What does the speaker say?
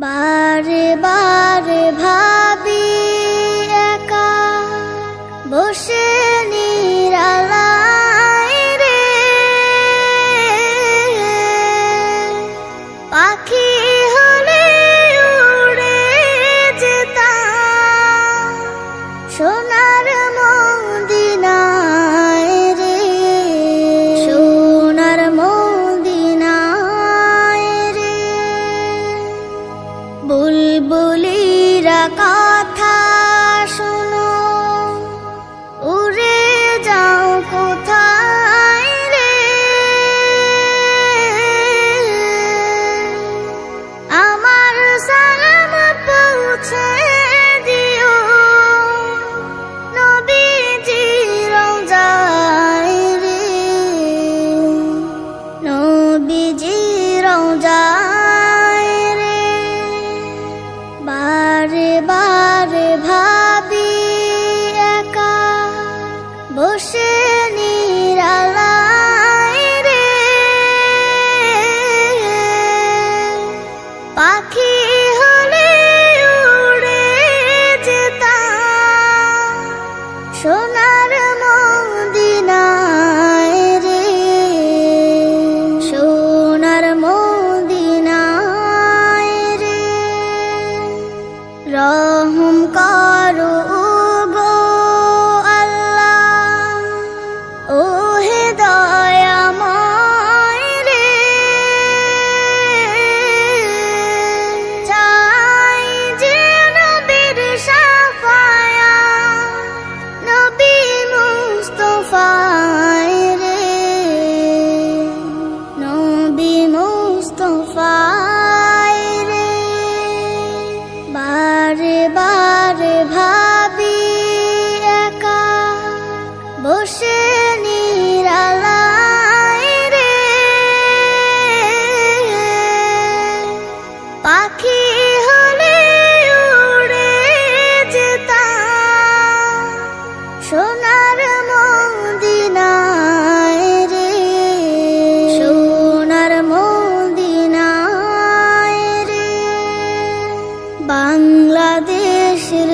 বারে বারে ভাবি একা বসে নিরালায় রে, পাখি হলে উড়ে যেতাম সোনার মদিনায় রে, সোনার মদিনায় রে। বুলবুলিরা কথা শোনো, উড়ে যাও কোথায় রে, আমার সালাম পৌঁছে দিও নবীজির রওজায় রে, নবীজির রওজায় রে। বারে বারে ভাবি একা বসে নিরালায় রে, পাখি হলে উড়ে যেতাম সোনার মদিনায় রে, সোনার মদিনায় রে। রহম করো গো আল্লাহ, ও হে দয়াময় রে, চাই যে নবীর শাফায়াত, নবী মুস্তাফায় রে, নবী মুস্তাফায় রে। বারে বারে ভাবি একা বসে নিরালায় রে, পাখি হলে উড়ে যেতাম সোনার মদিনায় রে, সোনার মদিনায় রে। বাংলাদেশের